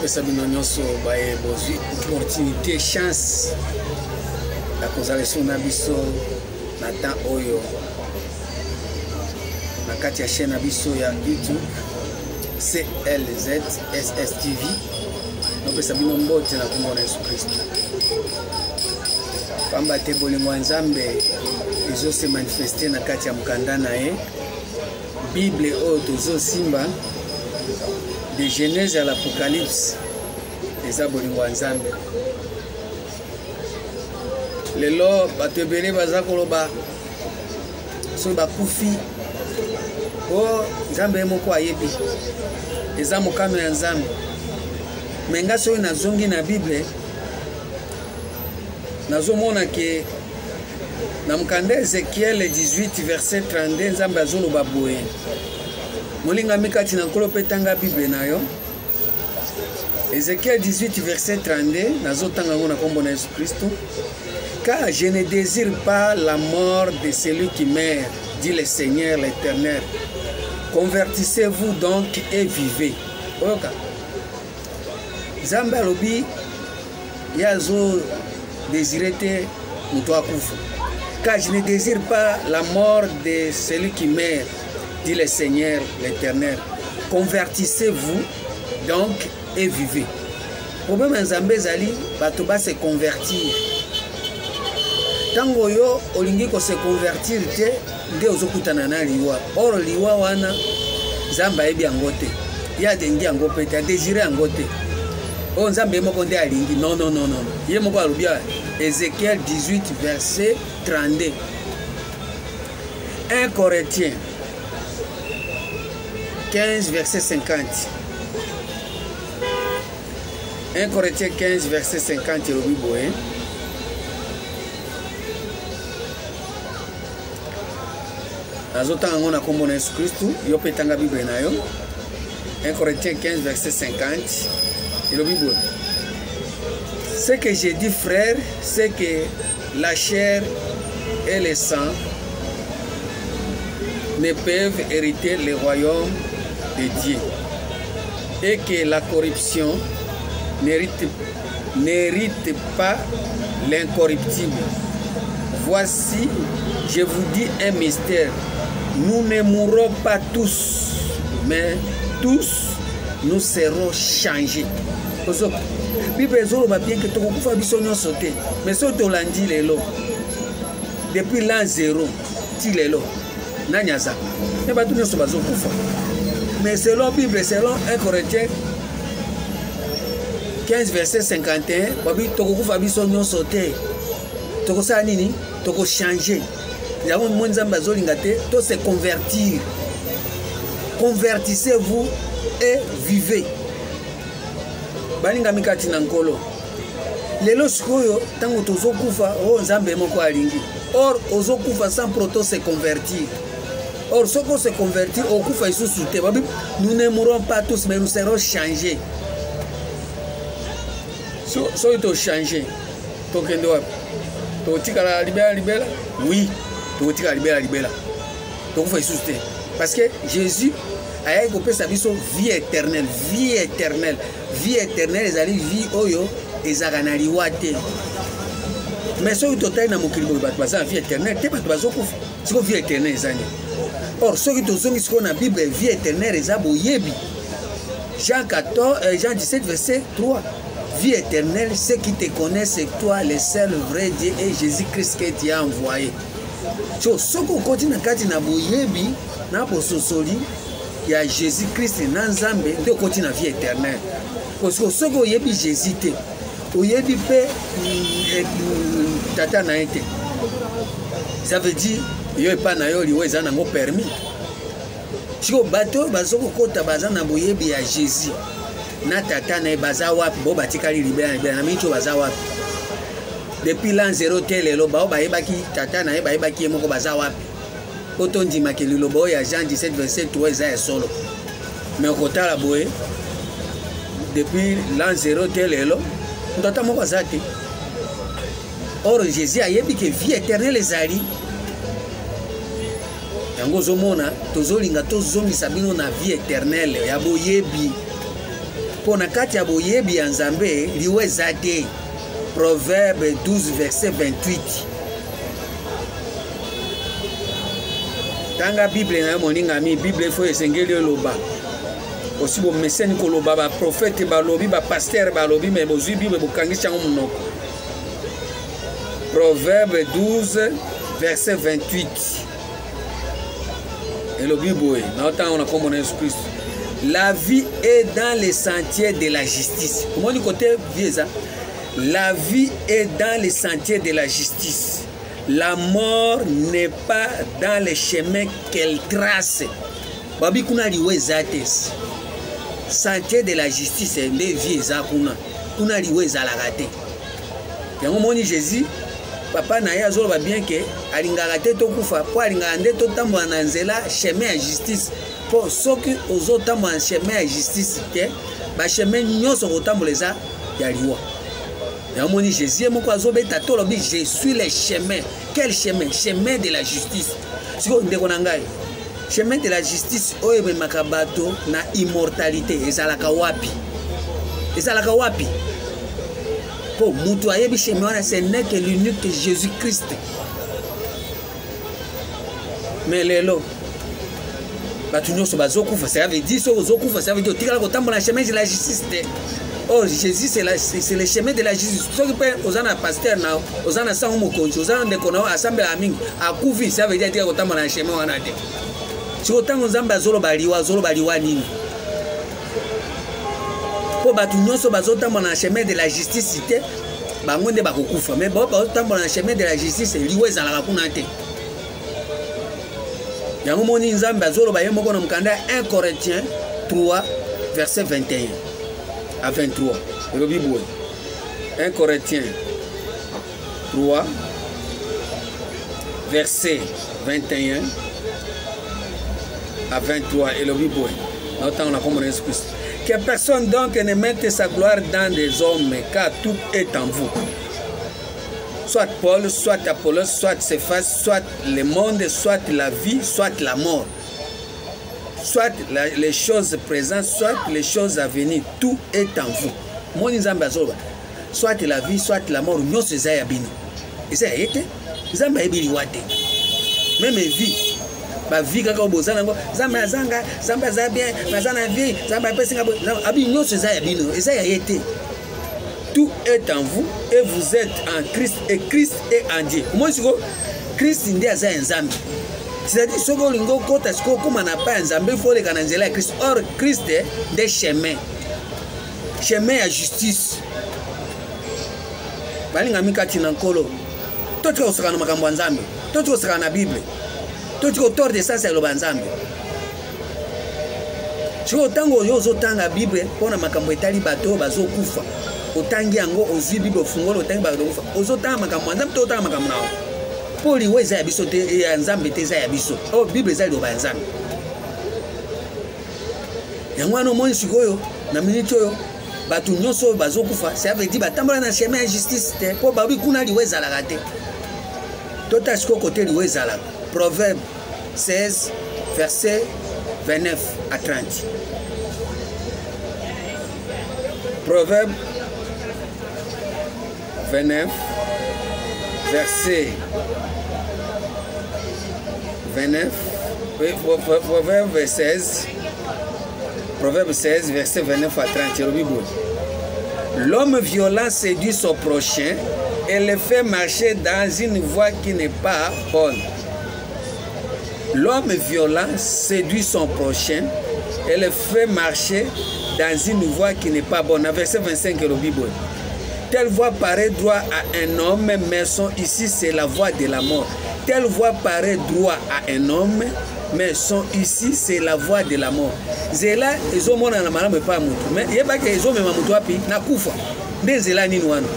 pesa bino nyonso baye bozwi opportunité chance ya kozala so na biso na temps oyo na kati ya chaîne na biso ya YouTube CLZ SSTV. Nopesa bino mbote na kombo na Yesu Kristo. Pamba te bolingo ya Nzambe ezo se manifester na kati ya mukanda na ye. Bible oyo tozo simba de Genèse à l'Apocalypse eza bolingo ya Nzambe. Lelo bato ebele baza koloba so bakufi o Nzambe moko ayebi eza mokano ya Nzambe. Menga soki nazongi na Bible nazomona ke na mukanda Ezekiel 18 verset 32 Nzambe azoloba boye. Molinga mikati na nkolo petanga Bible na yo. Ezekiel 18 verset 32 nazotanga ngo na kombo na Yesu Kristo. Car je ne désire pas la mort de celui qui meurt, dit le Seigneur l'Éternel. Convertissez-vous donc et vivez. Oka. Nzambe alobi yazo désirer te muto akufa. Car je ne désire pas la mort de celui qui meurt, dit le Seigneur l'Éternel. Convertissez-vous donc et vivez. Problème Nzambe ezali bato ba se convertir. Tango yo olingi ko se convertir te nde ozokutana na liwa. Or liwa wana Nzambe ayebi yango te. Ya dengi yango pe te, désiré yango te. O Nzambe moko nde alingi. Non. Ye moko alobi Ézéchiel 18 verset 32. 1 Corinthiens 15 verset 50. 1 Corinthiens 15 verset 50 elobi boye. Azotanga ngona kombo na Yesu Kristo, yo petanga Bible na yo. 1 Corinthiens 15 verset 50. elobi boye. Ce que j'ai dit, frère, c'est que la chair et le sang ne peuvent hériter le royaume de Dieu, et que la corruption n'hérite pas l'incorruptible. Voici, je vous dis un mystère. Nous ne mourrons pas tous, mais tous nous serons changés. Bible ezoloba bien que tokokufa biso nyonso te, mais so tolandi lelo depuis l'an 0 ti lelo nanyaza ne bato nyonso bazokufa. Mais selon Bible, selon 1 Corinthiens 15 verset 51 babi tokokufa biso nyonso te, tokosala nini? Tokochange. Yango mo Nzambe azolinga te to se convertir. Convertissez-vous et vivez. Balinga mikati na nkolo lelo sikoyo tango tozokufa o Nzambe moko alingi. Or ozokufa sans proto se convertir. Or soko se convertir okufa isusu te babi nous ne mourrons pas tous mais nous serons changés. So ito changer to kendo wapi to tikala libela oui to tikala libela to kufa isusu te parce que Jésus aya ko pesa biso vie éternelle ezali vie oyo ezaka na liwa te. Mais soki totali na mokili boye bato baza na vie éternelle te, bato bazokufa siko vie éternelle ezani. Or soki tozongi siko na Bible vie éternelle eza boyebi. Jean 17 verset 3. Vie éternelle, ceux qui te connaissent, c'est toi le seul vrai Dieu et Jésus-Christ que tu as envoyé. So soko continue na kati na boyebi na pososoli ya Jésus-Christ na Nzambe nde okoti na vie éternelle. Parce que soko oyebi Jésus te, oyebi pe tata na ete. Ça veut dire yo epa na yo liwe eza nango permis. Siko bato bazoko kota baza na boyebi ya Jésus na tata na baza wapi bo batikali libela na micho baza wapi. Depuis l'an 0 te lelo bao bayebaki tata na bayebaki ye moko baza wapi. Oto ndima ke lilobo ya Jean 17 verset 3 eza ya solo. Mais okotala boye depuis l'an 0 te lelo ndata moko baza te. Or Jésus ayebi ke vie éternelle ezali. Yango zomona tozolinga tozongisa bino na vie éternelle ya boyebi. Pour na kati ya boyebi ya Nzambe liwe zate. Proverbe 12 verset 28. Tanga Bible na moninga mi Bible fo esengeli loba. Aussi bon messeni ko loba ba prophète ba lobi ba pasteur ba lobi mais bozui Bible bokangisha ngo munoko. Proverbe 12 verset 28. Et le Bible, on a comme Jésus-Christ. La vie est dans les sentiers de la justice. Comment du côté vieux ça? La vie est dans les sentiers de la justice. La mort n'est pas dans les chemins qu'elle trace. Babi kuna liwe zates. Sentier de la justice est les vieux ça kuna liwe za la raté. Yango moni Jésus papa na ya zolo ba bien que alingaka te to kufa po alingaka nde to tambo na nzela chemin ya justice po soki ozotambo na chemin ya justice te ba chemin nyonso kotamboleza ya liwa ya moni Jésus moko azobeta to lobi je suis le chemin. Quel chemin? Chemin de la justice. Siko ndeko na ngai chemin de la justice oyo ememaka bato na immortalité ezalaka wapi? Ezalaka wapi? Pour mutu ayebi chemin wana ce n'est que l'unique Jésus-Christ. Mais lelo batu nyonso bazokufa, ça veut dire so ozokufa, ça veut dire tikala kotambola na chemin de la justice. Oh Jésus c'est le chemin de la justice. Soki pe ozana pasteur na ozana sango mokonzi ozana ndeko na assemblée amingi akufi, ça veut dire tikala kotambola na chemin wana te. Siko tango Nzambe azolo baliwa nini? Po batu nyonso bazotambola na chemin de la justice te bango nde bakokufa, mais bazotambola na chemin de la justice liwe ezalaka kuna te. Yango moni Nzambe azoloba ye moko na mukanda 1 Corinthiens 3 verset 21 à 23. Le Bible 1 Corinthiens 3 verset 21 à 23 et le Bible. Notamment on a compris Jésus-Christ. Que personne donc ne mette sa gloire dans des hommes, car tout est en vous. Soit Paul, soit Apollos, soit Céphas, soit le monde, soit la vie, soit la mort. Soit les choses présentes, soit les choses à venir. Tout est en vous. Mon Nzambe soit la vie, soit la mort. Nous sommes à bino. Et ça y est. Nzambe ebili wate. Même vie. Ba vie kaka obozana ngo Nzambe zanga, Nzambe za bien, nazana vie, Nzambe pesinga abi nous sommes à bino. Et ça y est. Tout est en vous et vous êtes en Christ et Christ est en Dieu. Moi je dis Christ ndiye aza Nzambe. C'est-à-dire ce que lingo kota siko comme na pas Nzambe faut le kananzela Christ. Or Christ est des chemins. Chemin à justice. Balinga mikati na nkolo. Toti ko saka na makambo Nzambe. Toti ko saka na Bible. Toti ko torde sasa lo Nzambe. Siko tango yo zo tanga Bible pona makambo etali bato bazokufa. Otangi yango ozwi Bible fungolo otangi bazokufa. Ozotanga makambo Nzambe to otanga makambo nawo. Poli weza ya biso te ya Nzambe te za ya biso. Oh Bible za lo Nzambe. Yango ano moni sikoyo na minute oyo batu nyonso bazokufa, ça veut dire batambola na chemin ya justice te po babi kuna liweza la te. Tota siko côté liweza la. Proverbe 16 verset 29 à 30. Proverbe 29 verset 29. Oui, Proverbe 16. Proverbe 16, verset 29 à 30. L'homme violent séduit son prochain et le fait marcher dans une voie qui n'est pas bonne. L'homme violent séduit son prochain et le fait marcher dans une voie qui n'est pas bonne. Verset 25 de la Bible. Telle voie paraît droit à un homme, mais son ici c'est la voie de la mort. Telle voie paraît droit à un homme, mais son ici c'est la voie de la mort. Zela ezomona na malamu pa mutu, mais yeba ke ezomema mutu wapi na kufa. Nde zela nini wana?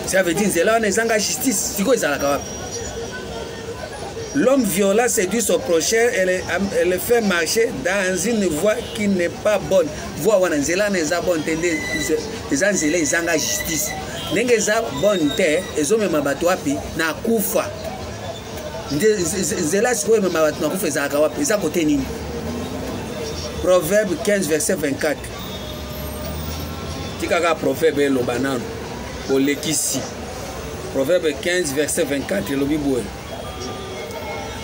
Ça veut dire zela wana ezanga justice, siko ezalaka wapi? L'homme violent séduit son prochain et le fait marcher dans une voie qui n'est pas bonne. Voie wana zela na eza bonne tende ezanzela ezanga justice. Ndenge eza bonne te ezomema bato wapi na kufa. Zela siko emema bato na kufa ezalaka wapi? Eza kote nini? Proverbe 15 verset 24. tikaka proverbe lobanano olekisi proverbe 15 verset 24 elobi boye.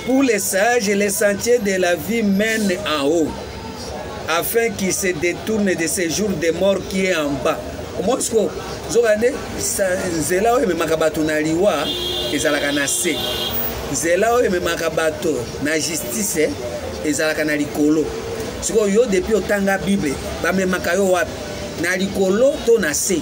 Pour les sages, les sentiers de la vie mènent en haut, afin qu'ils se détournent de ce jour de mort qui est en bas. Comment est-ce que zokande nzela oyo ememaka bato na liwa ezalaka na se, nzela oyo ememaka bato na justice ezalaka na likolo. Sikoyo yo depuis otanga Bible bamemaka yo wapi? Na likolo to na se.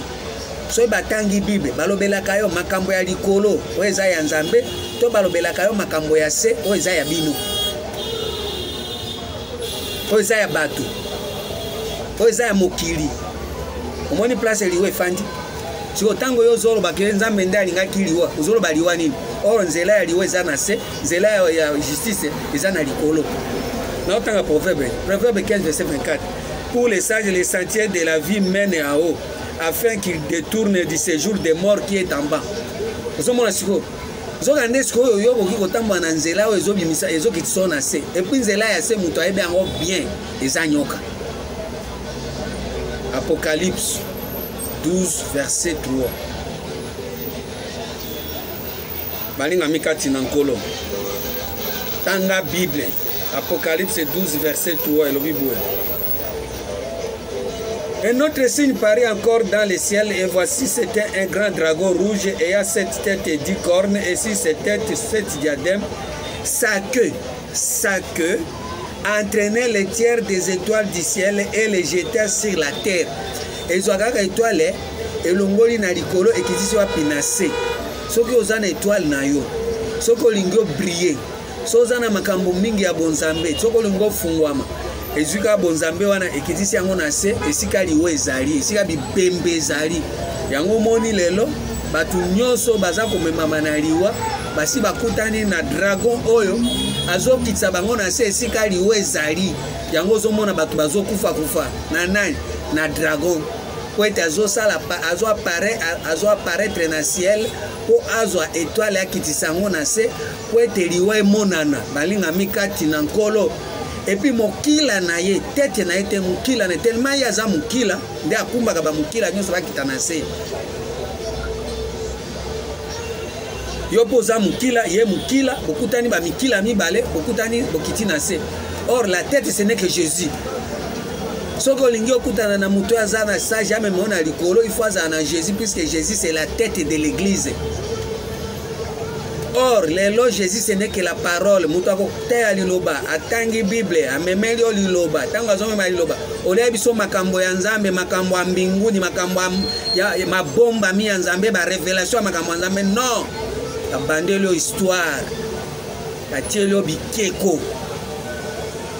Soki batangi Bible balobelaka yo makambo ya likolo oyo eza ya Nzambe, to balobelaka yo makambo ya se oyo eza ya bino, oyo eza ya bato, oyo eza ya mokili. Omoni place liwa efandi. Siko tango yo zoloba ke Nzambe nde alingaki liwa, ozoloba liwa nini? Or nzela ya liwa eza na se, nzela ya justice eza na likolo. Na otanga proverbe 15 verset 24. Pour les sages, les sentiers de la vie mènent en haut, afin qu'ils détournent du séjour de mort qui est en bas. Ozomona siko zokande siko yo boki kotambola na nzela oyo ezobimisa ezokitisa na se, et puis nzela ya se moto ayebi yango bien eza nyoka. Apocalypse 12 verset 3. Balinga mikati na nkolo tanga Bible. Apocalypse 12 verset 3 elobi boye. Un autre signe parut encore dans le ciel, et voici c'était un grand dragon rouge ayant 7 têtes et 10 cornes, et sur ses têtes 7 diadèmes. Sa queue entraînait les tiers des étoiles du ciel et les jetait sur la terre. Et zoakaka étoile elongoli na likolo ekitisi wa pinase. Soki ozana étoile na yo, soki olingi briller, soki ozana makambo mingi ya bonzambe, soki olingi fungwama, ezuka bonzambe wana ekitisi yango na se, esika liwe ezali, esika bibembe ezali. Yango moni lelo batu nyonso baza komemama na liwa, basi bakutani na dragon oyo azokitisa bango na se, esika liwe ezali. Yango ozomona batu bazokufa kufa na nani? Na dragon. Pour être azo apparaître na ciel, pour azo étoile ya kitisango na se, pour être liwa monana balinga mikati na nkolo. Et puis mokila na ye tete na ete mokila na tellement ya za mokila nde akumbaka ba mokila nyonso bakita na se. Yo poza mokila ye mokila bokutani ba mikila mibale bokutani bokiti na se. Or la tête ce n'est que Jésus. Soki olingi okutana na muto aza na sa jamais mona likolo, il faut azala na Jésus, puisque Jésus c'est la tête de l'église. Or lelo Jésus ce n'est que la parole. Muto akoteya liloba atangi Bible amemeli liloba tango azomema liloba oleya biso makambo ya Nzambe, makambo ya mbinguni, makambo ya mabomba mi ya Nzambe, ba révélation makambo ya Nzambe. Non, abandeli histoire atieli bikeko.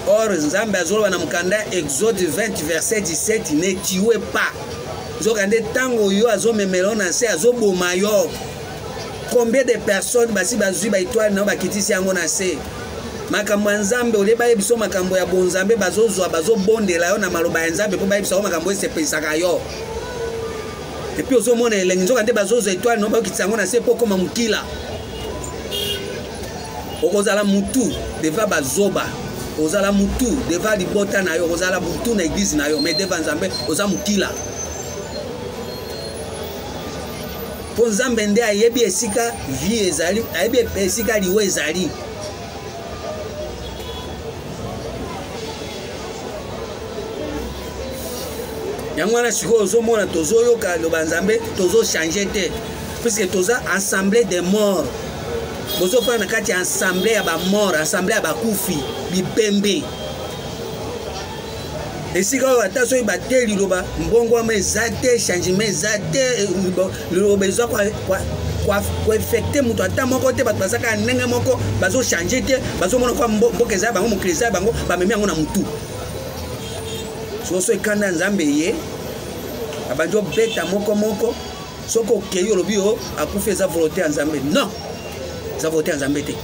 Or Nzambe azoloba na mukanda Exode 20 verset 17, ne tuez pas. Zokande tango yo azomemela na se azoboma yo. Combien de personnes basi bazui ba étoile na bakitisi yango na se. Makambo ya Nzambe ole ba yebiso makambo ya bonzambe bazozwa bazobondela yo na maloba ya Nzambe po ba yebiso makambo esepesaka yo. Et puis ozomona elengi nzokande bazozwa étoile na bakitisi yango na se po koma mukila. Okozala mutu deva bazoba. Ozala mutu deva libota na yo, ozala mutu na église na yo, mais deva Nzambe oza mukila. Po Nzambe nde ayebi esika vie ezali, ayebi esika liwe ezali. Yango wana sikoyo ozomona tozoyoka loba Nzambe tozo changer te, puisque toza assemblée des morts. Bozo fana kati assemblée ya ba mort, assemblée ya ba kufi, bibembe. Esika oyo ata soki bateli liloba mbongo ama eza te, changement eza te, liloba eza koefekte mutu ata moko te, bato bazaka ndenge moko bazochange te, bazomona kwa mboka eza bango, mokili eza bango, bamemi yango na mutu. Soso ekanda Nzambe ye abandi obeta moko soko okei olobi o akufi eza volonté ya Nzambe. Non, eza volonté ya Nzambe te.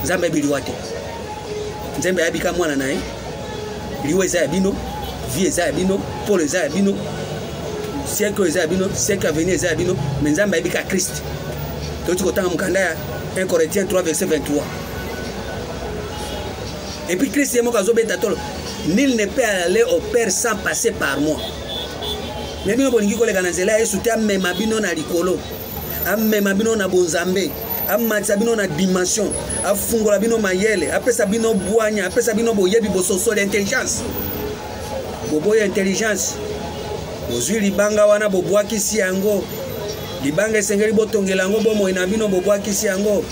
Nzambe ebiliwa te. Nzambe ayabika mwana na ye, liwe eza ya bino, vie eza ya bino, pole eza ya bino, siècle eza ya bino, siècle à venir eza ya bino, mais Nzambe ayabika Christ. Toti kotanga mukanda ya 1 Corinthiens 3 verset 23. Et puis Christ est moko azobeta tolo. Nul ne peut aller au Père sans passer par moi. mais bino bolingi koleka na nzela Yesu te amema bino na likolo, amema bino na bonzambe, amatisa bino na dimension, afungola bino mayele, apesa bino bwanya, apesa bino boyebi bososo l'intelligence. Boboya intelligence. Bozwi libanga wana bobwakisi yango. Libanga esengeli botongela yango bomo ina bino bobwakisi yango.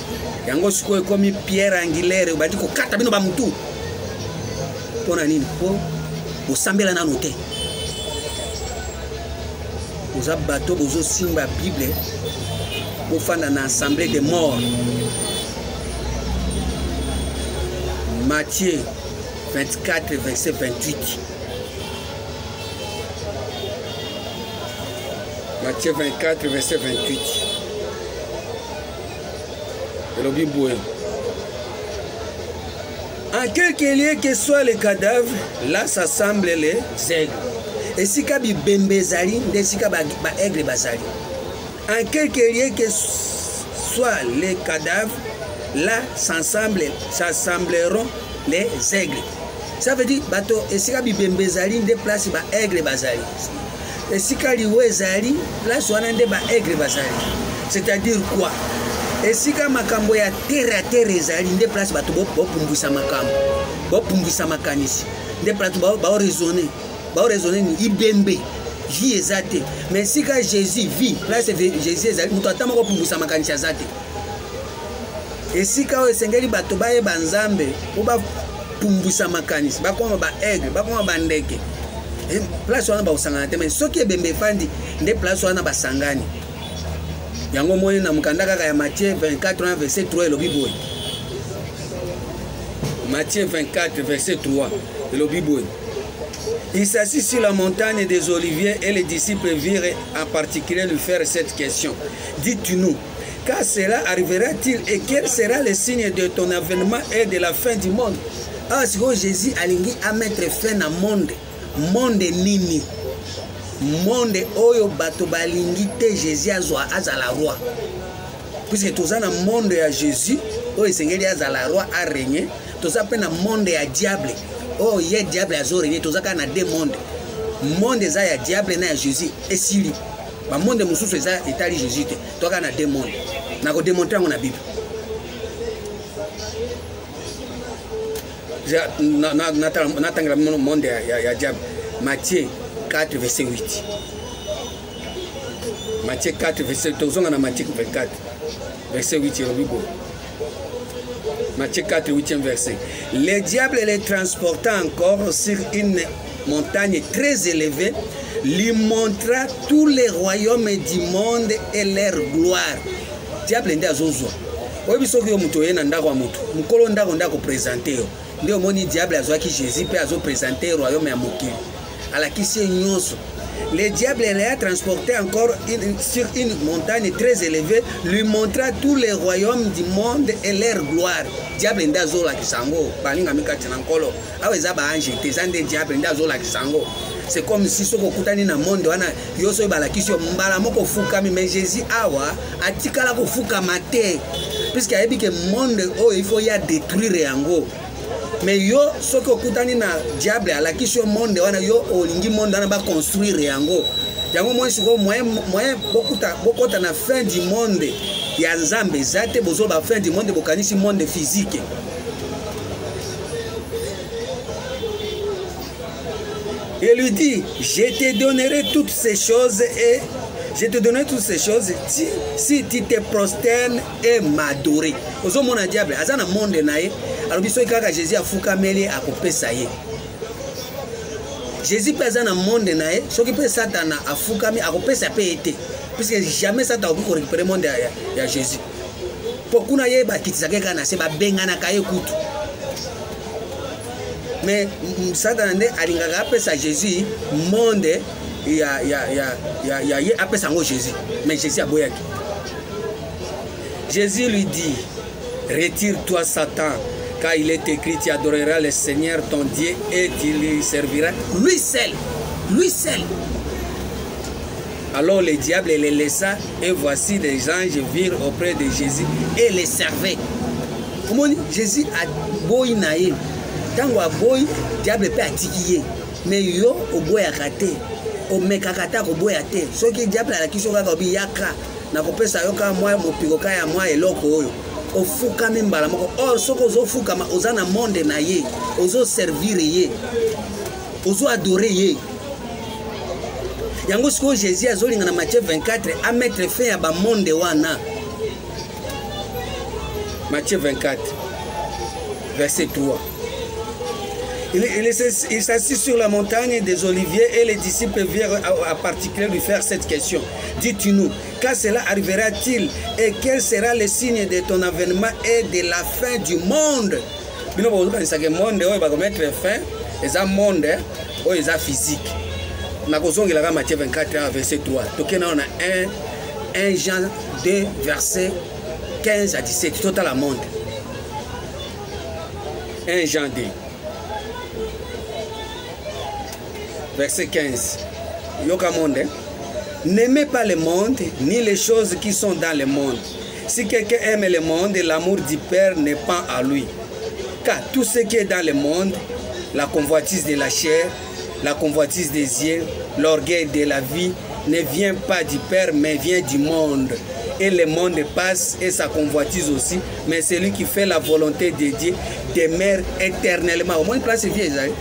Yango siko ekomi pierre angulaire obati kokata bino ba mutu. Pona nini? Po bosambela nano te. Boza bato bozo simba Bible. Bofanda na assemblée des morts. Matthieu 24 verset 28. Matthieu 24 verset 28. Et le Bible. En quelque lieu que soient les cadavres, là s'assemblent les aigles. Et si kabi bembezali, de si ba aigle bazali. En quelque lieu que soient les cadavres, là s'assembleront les aigles. Ça veut dire bato et si kabi bembezali de place ba aigle bazali. Et si kabi wezali, place wana de ba aigle bazali. C'est-à-dire quoi? Et si ka makambo ya terre ezali de place bato bo pumbwisa makambo, bo pumbwisa makanisi, de place ba raisonner, ni ibembe vie ezate. Mais si ka Jésus vit, place Jésus ezali muto atama ko pumbwisa makanisi azate. Et si ka esengeli bato ba yeba nzambe, o ba pumbwisa makanisi, ba koma ba aigle, ba koma ba ndeke. Et place wana ba usangana te, mais soki ebembe fandi de place wana ba sangani. Yango moni na mukanda kaka ya Matthieu 24 verset 3 le Bible. Matthieu 24 verset 3 le Bible. Il s'assit sur la montagne des Oliviers et les disciples virent en particulier lui faire cette question. Dites-nous, quand cela arrivera-t-il et quel sera le signe de ton avènement et de la fin du monde? Ah, c'est que Jésus alingi à mettre fin na monde. Monde nini? Monde oyo bato balingi te Jésus azala roi. Puisque toza na monde ya Jésus oyo esengeli azala roi a régner, toza pe na monde ya diable. Oh ye diable azo régner, toza ka na deux mondes. Monde za ya diable na ya Jésus esili. Ba monde mususu eza etali Jésus te. Toza na deux mondes. Na ko démontrer ngo na Bible. Na tangela monde ya diable. Matthieu 4 verset 8. Matthieu 4 verset 8. Matthieu 24 verset 8. Matthieu 4 8e verset. Le diable les transporta encore sur une montagne très élevée, lui montra tous les royaumes du monde et leur gloire. Diable ndi azozwa. Oyebi soki yo muto yena ndako muto. Mukolo ndako présenter yo. Ndio moni diable azwaki Jésus pe azo présenter royaume ya mokili. Le diable les a transporté encore sur une montagne très élevée, lui montra tous les royaumes du monde et leur gloire. Diable ndazo la kisango, balinga mikati na nkolo. Aweza ba ange tezande diable ndazo la kisango. C'est comme si soko kutani na monde wana yoso bala kisio mbala moko fukami, mais Jésus awa atikala ko fuka mate. Puisque ayebi ke monde oh il faut ya détruire yango. Mais yo soki okutani na diable alakisi yo monde wana yo olingi monde wana ba construire yango. Yango moi siko moyen bokota na fin du monde ya nzambe zate bozo ba fin du monde bokanisi monde physique. Et lui dit, je te donnerai toutes ces choses et je te donnerai toutes ces choses si tu te prosternes et m'adorer. Ozo mona diable azana monde nae. Alors biso kaka Jésus afukameli akopesa ye. Jésus pesa na monde nae, soki pe Satan afukami akopesa pe ete. Puisque jamais Satan oki ko récupérer monde ya Jésus. Pokuna ye ba kitisaka kana se ba bengana kaye kutu. Mais Satan ne alingaka apesa Jésus monde ya ye apesa ngo Jésus. Mais Jésus aboyaki. Jésus lui dit, retire-toi Satan. Car il est écrit, tu adoreras le Seigneur ton Dieu et tu lui serviras lui seul. Lui seul. Alors le diable les laissa et voici des anges virent auprès de Jésus et les servaient. Comment Jésus a boy naïm. Tango a boy, diable peut attiquer. Mais yo au boy a raté. omekakata koboya te soki diable alaki soki kaka obi yaka na kopesa yo kaka mwa mopiko ka ya mwa eloko oyo ofukami mbala moko. Or soki ozofukama oza na monde na ye ozoservire ye ozoadore ye. Yango sikoyo Jésus azolinga na Matthieu 24 amettre fin ya bamonde wana. Matthieu 24 verset 3. Il s'assit sur la montagne des Oliviers et les disciples virent à particulier lui faire cette question. Dis-tu-nous, quand cela arrivera-t-il et quel sera le signe de ton avènement et de la fin du monde? Bino bozuka que monde oyo ba mettre fin, eza monde oyo eza physique. Na kozongela ka Matthieu 24 verset 3. Tokena on a 1 Jean 2 verset 15 à 17 total à monde. 1 Jean 2 verset 15. Yoka monde. N'aimez pas le monde, ni les choses qui sont dans le monde. Si quelqu'un aime le monde, l'amour du Père n'est pas à lui. Car tout ce qui est dans le monde, la convoitise de la chair, la convoitise des yeux, l'orgueil de la vie, ne vient pas du Père, mais vient du monde. Et le monde passe et sa convoitise aussi, mais celui qui fait la volonté de Dieu demeure éternellement. Au moins, place vie, Isaïe.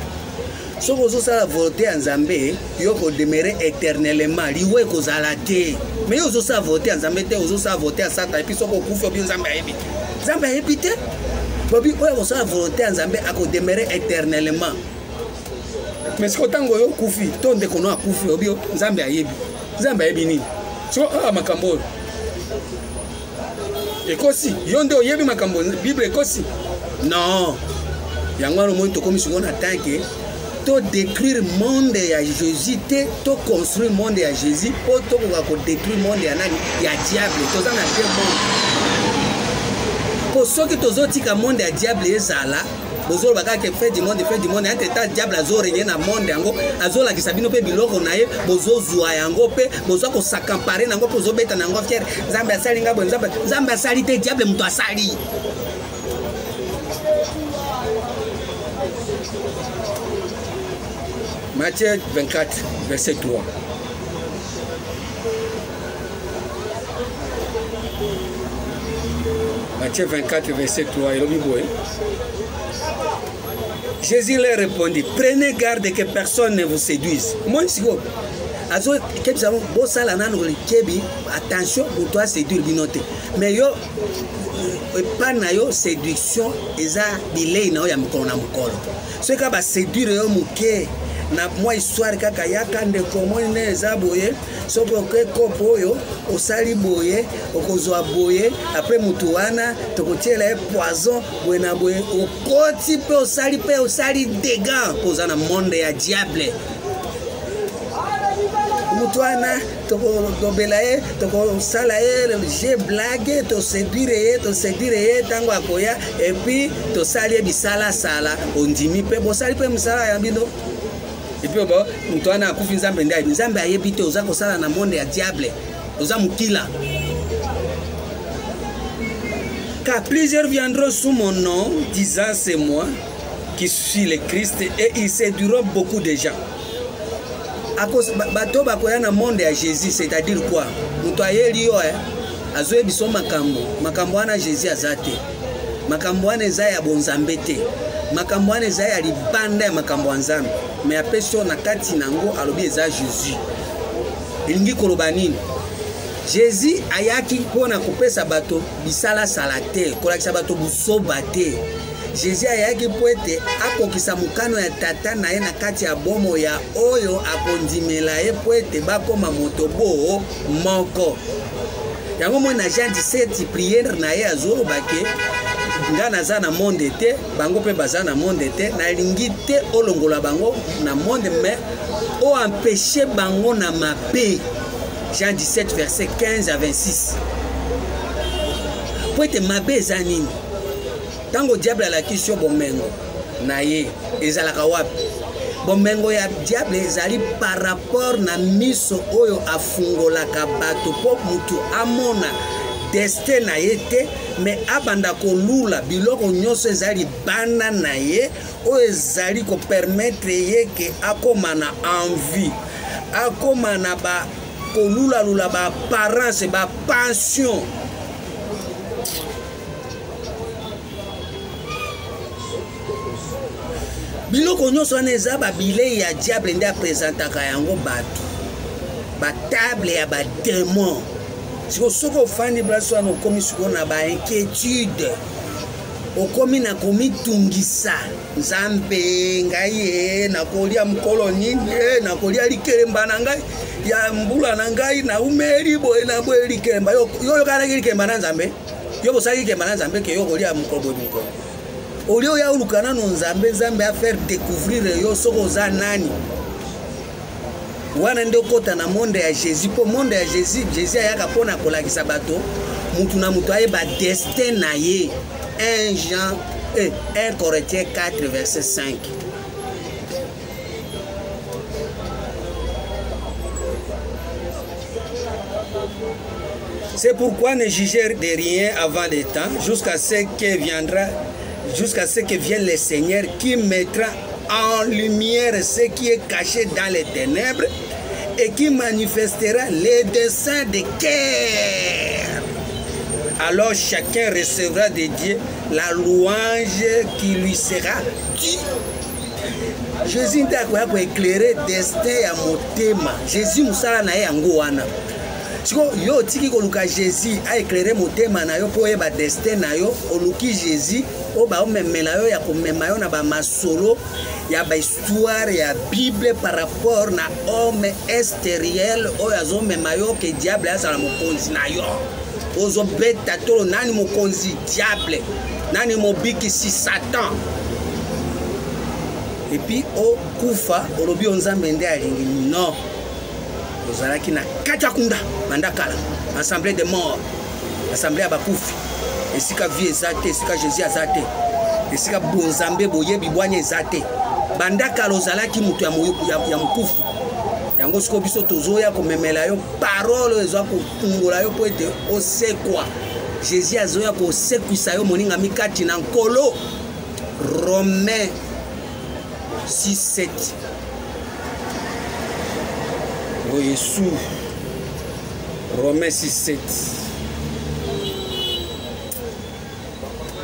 Si vous avez la volonté en Zambé, vous pouvez demeurer éternellement. Vous pouvez aller. Mais vous avez voté en Zambé, vous avez voté en Satan, et puis vous pouvez faire Zambé. Zambé a habité. Vous avez la volonté en Zambé, vous pouvez demeurer éternellement. Mais si vous avez la volonté en Zambé, vous pouvez faire Zambé a habité. Zambé a habité. Si vous avez Makambo. Et aussi, yondo yebi Makambo, Bible est aussi. Non. Yangwa no moto comme si on attend que to décrire monde ya Jésus te to construire monde ya Jésus pour to ko décrire monde ya nani ya diable to za na deux monde pour ceux qui tozotika monde ya diable ezala bozolo bakake fait du monde ante ta diable azorenya na monde yango azola kisabino pe biloko na ye bozozwa yango pe bozo ko sakampare nango pozo beta nango fier Nzambe asali ngabo Nzambe asali te diable muto asali. Matthieu 24, verset 3. Matthieu 24, verset 3. Jésus leur répondit, prenez garde que personne ne vous séduise. Moi, si vous attention, vous doit séduire binote. Mais yo, pas na yo séduction, eza bilei na yo ya mukolo na mukolo. Ce qui va séduire yo muke. Na moi histoire kaka yaka ndeko mone eza boye soko ke kopo oyo osali boye okozwa boye après mutu wana tokotiela poison boye na boye okoti pe osali dégâts poza na monde ya diable mutu wana tokobela ye tokosala ye je blague to séduire ye tango akoya et puis tosali bisala sala ondimi pe bosali pe misala ya bino. Et puis, nous avons un Nzambe Nzambe a yebite oza kosala na monde ya diable oza mukila. Car plusieurs viendront sous mon nom disant c'est moi qui suis le Christ et ils séduiront beaucoup de gens. Bato bakoya na monde ya Jésus, c'est-à-dire quoi? Muto ayeli yo azoye biso makambo wana Jésus azate. Makambo wana eza ya bonzambe te. Makambo wana eza ya libanda ya makambo ya Nzambe. Mais après ça na kati nango alobi eza Jésus. Elingi koloba nini? Jésus ayaki pona kopesa bato bisala sala te, kolakisa bato busoba te. Jésus ayaki po ete akokisa mukano ya tata na ye na kati ya bomo ya oyo akondimela ye po ete bakoma motobo moko. Yango mo na Jean 17 prière na ye azobake nga naza na monde te bango pe baza na monde te na lingi te olongola bango na monde mais o empêcher bango na mabe. Jean 17 verset 15 à 26. Po ete mabe eza nini? Tango diable alaki sio bomengo na ye ezalaka wapi? Bomengo ya diable ezali par rapport na miso oyo afungolaka bato po mutu amona destin na ye te mais abanda kolula biloko nyonso ezali banda na ye oyo ezali ko permettre ye ke akoma na envie akoma na ba kolula lula ba parents ba pension. Biloko nyonso wana eza babile ya diable nde apresentaka yango bato batable ya bademon. Siko soki ofandi braso wana okomi sikoyo na bainquiétude, okomi na komitungisa nzambe ngai nakolia mokolo nini nakolia likelemba na ngai ya mbula na ngai na umeli boye na boye likelemba yo yokanaki likemba na nzambe yo bosaki likemba na nzambe ke yo kolia mokolo boye mokolo olio ya ulukana no nzambe a faire découvrir yo soko oza nani wana nde okota na monde ya Jésus. Po monde ya Jésus ayaka mpona kolakisa bato mutu na mutu ayeba destin na ye. 1 Corinthiens 4 verset 5. C'est pourquoi ne jugez de rien avant le temps, jusqu'à ce que vienne le Seigneur qui mettra en lumière ce qui est caché dans les ténèbres et qui manifestera les desseins de cœur. Alors chacun recevra de Dieu la louange qui lui sera due. Jésus nde akoya koéclairer destin ya motema. Jésus musala na ye yango wana. Siko yo tiki koluka Jésus a éclairer motema na yo po yeba destin na yo, oluki Jésus o ba omemela yo ya komema yo na ba masolo ya ba histoire ya Bible par rapport na homme extérieur o yazo mema yo ke diable asala mokonzi na yo. Ozo beta tolo nani mokonzi diable, nani mobiki si Satan. Et puis o kufa olobi onzambe nde alingi non. Ozalaki na katakunda mandakala assemblée de morts, assemblée ya bakufi, esika vie ezate, esika Jésus azate, esika bonzambe boyebi bwanya ezate. Bandakala ozalaki mutu ya mukufi. Yango siko biso tozoya komemela yo parole ezo kofungola yo po ete osekwa. Jésus azoya kosekwisa yo moninga mikati na nkolo. Romains 6:7. Yesu. Romains 6:7.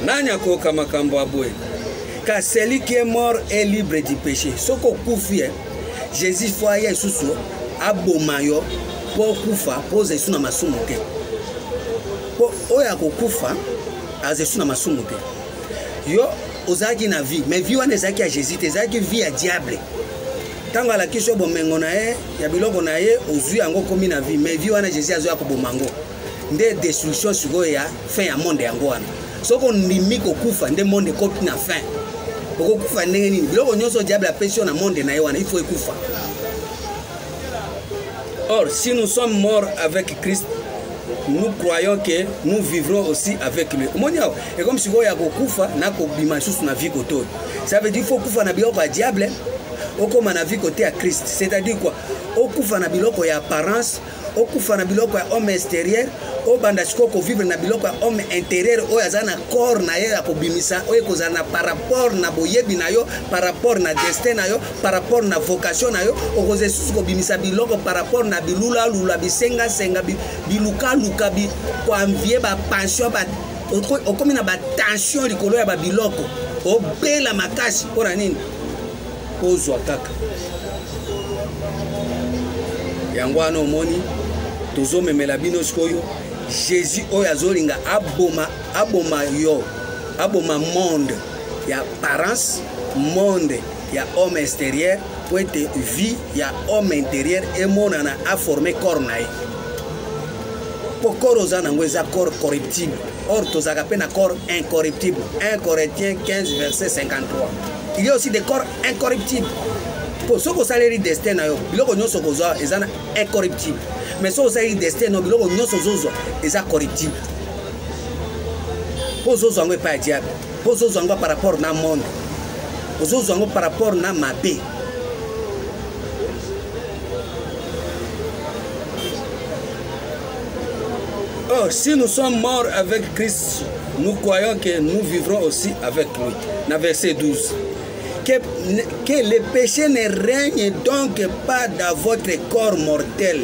Nani akoka makambo abwe? Car celui qui est mort est libre du péché. Soko kufi Jésus foi ya susu aboma yo po kufa pose suna masumu te. Po oya ko kufa azesu na masumu te. Yo ozaki na vie, mais vie wana ezaki ya Jésus te, ezaki vie ya diable. Tango ala kiso bomengo na ye ya biloko na ye ozui yango komi na vie, mais vie wana Jésus azoya ko bomango. Nde destruction siko ya fin ya monde yango wana. Soko ndimi ko kufa nde monde kopi na fin. Oko kufa ndenge nini? Biloko nyonso diable apesio na monde na ye wana il faut ekufa. Or, si nous sommes morts avec Christ, nous croyons que nous vivrons aussi avec lui. Et comme si vous avez kufa na ko bimansusu na vie koto. Ça veut dire qu'il faut kufa na biloko ya diable, okoma na vie côté à Christ. C'est-à-dire quoi? Okufa na biloko ya apparence, okufa na biloko ya homme extérieur, o banda siko vivre na biloko ya homme intérieur, o yazana corps na ye ya kobimisa, o ekozana par rapport na boyebi na yo, par rapport na destin na yo, par rapport na vocation na yo, okoze susu kobimisa biloko par rapport na bilula lula bisenga senga biluka luka bi ko envier ba pension ba okomi na ba tension likolo ya ba biloko, o bela makasi pona nini? Ozwa kaka. Yango wana omoni tozomemela bino sikoyo Jésus oyo azolinga aboma yo, aboma monde ya apparence, monde ya homme extérieur pour être vie ya homme intérieur emonana a former corps na ye. Po corps oza nango eza corps corruptible, or tozaka pe na corps incorruptible. 1 Corinthiens 15 verset 53. Il y a aussi des corps incorruptibles. Pour ceux qui ont destin na yo, biloko nyonso kozwa ezana incorruptible. Mais ceux qui ont destin no biloko nyonso zozwa eza corruptible. Pour ceux qui ont pas diable, pour ceux qui ont par rapport na monde, pour ceux qui ont par rapport na mabe. Or, si nous sommes morts avec Christ, nous croyons que nous vivrons aussi avec lui. Dans verset 12. que le péché ne règne donc pas dans votre corps mortel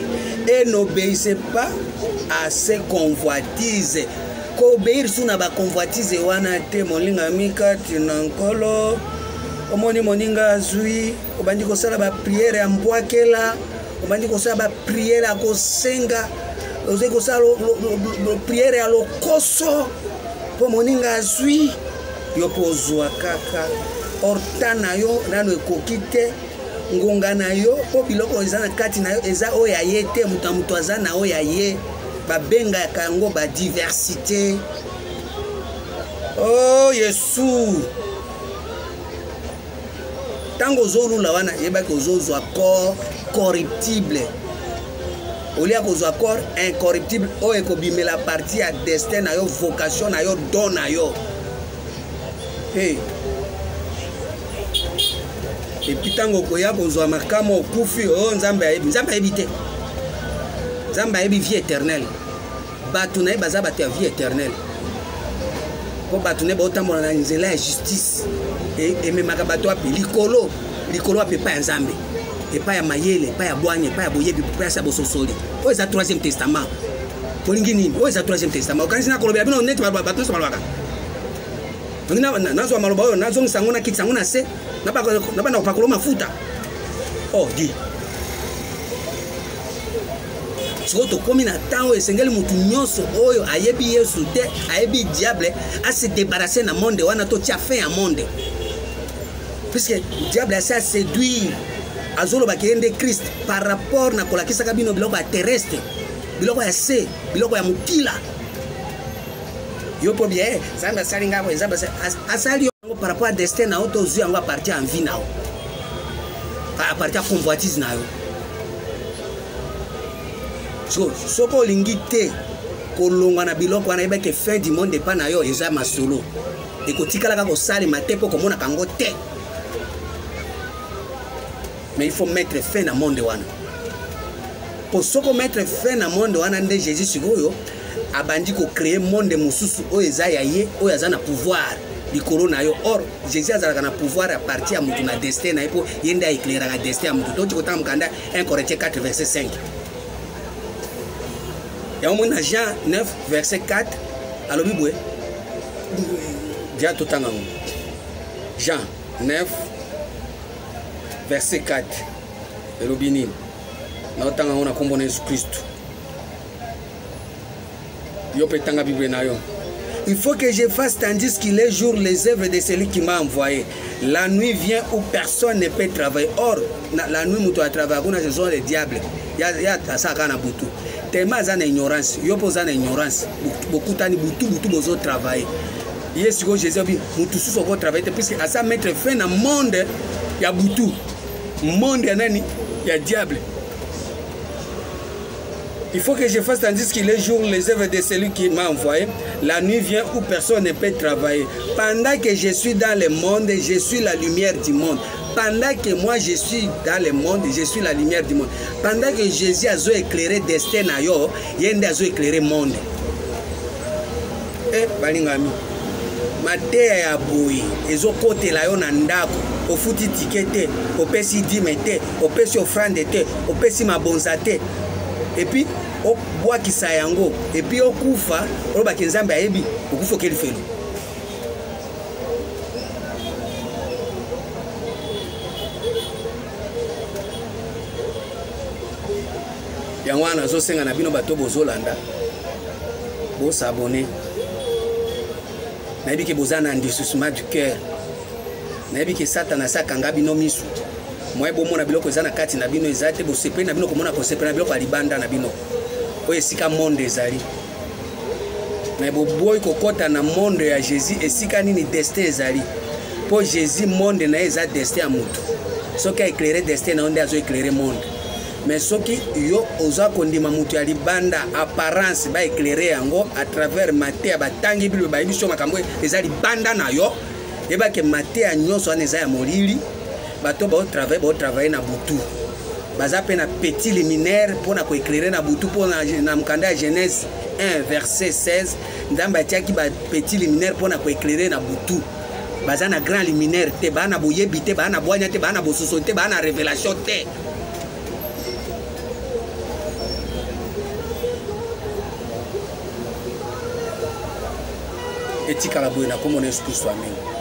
et n'obéissez pas à ces convoitises. Qu'obéir sur na ba convoitise wana te molinga mikati na nkolo omoni moninga zui obandi kosala ba prière ya mbwakela obandi kosala ba prière ya kosenga oze kosala prière ya lokoso po moninga zui yo pozwa kaka orta na yo nano ekoki te ngonga na yo po biloko eza na kati na yo eza oyo ya ye te mutu aza na oyo ya ye babengaka yango badiversité. Oh Yesu ntango ozolula wana yebaki ozozwa corps corruptible olia kozwa corps incorruptible oyo ekobimela partie ya destin na yo vocation na yo don na yo. Hey. Epi ntango koya kozwa makamo okufi oyo nzambe ayebi te. Nzambe ayebi vie éternelle. Bato na ye baza bato ya vie éternelle. Po bato na ye baotambola na nzela ya justice ememaka bato ape likolo ape epai ya nzambe epai ya mayele epai ya bwanya epai ya boyebi epai ya bososoli. Oyo eza 3e testament. Olingi nini? Oyo eza 3e testament. Okanisi na kolobela bino neti bato nyonso balobaka. Nazwa maloba oyo nazongisa yango na kiti yango na se nabanda kopakolo mafuta. Oh di siko tokomi na ntango esengeli mutu nyonso oyo ayebi Yesu te ayebi diable ase débarrasser na monde wana totia fin ya monde, puisque diable ase a séduire azolobaki ye nde Christ par rapport na kolakisaka bino biloko ya terrestre, biloko ya se, biloko ya mokila. Yo po bien nzambe asali ngako nzambe asali yango par rapport à destin na yo tozwi yango aparti ya envie na yo, aparti ya convoitise na yo. Soko olingi te kolongwa na biloko wana yebake fin du monde epa na yo eza masolo ekotikalaka kosalema te mpo komonaka yango te. Mais il faut mettre fin na monde wana. Po soko mettre fin na monde wana nde Jésus sikoyo abandi ko créer monde mosusu oyo eza ya ye oyo aza na pouvoir likolo na yo. Or Jésus azalaka na pouvoir à partir ya mutu na destin na ye po ye nde aéclairaka destin ya mutu. Toti kotanga mukanda 1 Corinthiens 4 verset 5. Ya omona Jean 9 verset 4 alobi boye dia totanga ngo Jean 9 verset 4 elobi nini na otanga ngo na kombo na Yesu Kristo yo petanga Bible na yo. Il faut que je fasse tandis qu'il est jour les œuvres de celui qui m'a envoyé. La nuit vient où personne ne peut travailler. Or, la nuit, mutu a travaillé, ce sont les diables. Il y a ça à Boutou. Tellement il y a ignorance. Il y a ignorance. Beaucoup de Boutou besoin travailler. Yes, Jésus a dit, Boutou sous son travail. Puisque à ça mettre fin au monde, il y a Boutou. Monde, il y a diable. Il faut que je fasse tandis qu'il est jour les œuvres de celui qui m'a envoyé. La nuit vient où personne ne peut travailler. Pendant que je suis dans le monde, je suis la lumière du monde. Pendant que moi je suis dans le monde, je suis la lumière du monde. Pendant que Jésus a éclairé destin na yo, yende a éclairé monde. Eh, balingami. Matea ya boyi, ezo kote la yo na ndako, ofuti tikete, opesi dimete, opesi offrande te, opesi mabonza te. Et puis au bois qui sayango et puis au kufa au ba kenzambe ayebi okufa keli felo yangwana zo senga na bino bato bozolanda bo s'abonner na yebiki bozana ndisusuma du cœur na yebiki satana sakanga bino misu moi bomona biloko ezana kati na bino ezate bo sepe na bino komona ko sepe na biloko alibanda na bino oyo esika monde ezali na bo boy kokota na monde ya Jésus esika nini destin ezali po Jésus monde na eza destin ya mutu soki éclairer destin na onde azo éclairer monde mais soki yo oza kondima mutu ya libanda apparence ba éclairer yango à travers maté ba tangi bilo ba ebiso makambo ezali banda na yo yeba ke maté ya nyonso ane za ya molili bato ba travailler na butu baza pe na petit liminaire pour na ko éclairer na butu pour na mkanda Genèse 1 verset 16 ndamba tiaki ba petit liminaire pour na ko éclairer na butu baza na grand luminaire te ba na boyebi te ba na boanya te ba na bososo te ba na révélation te etikala boye na komona Yesu Kristo amen.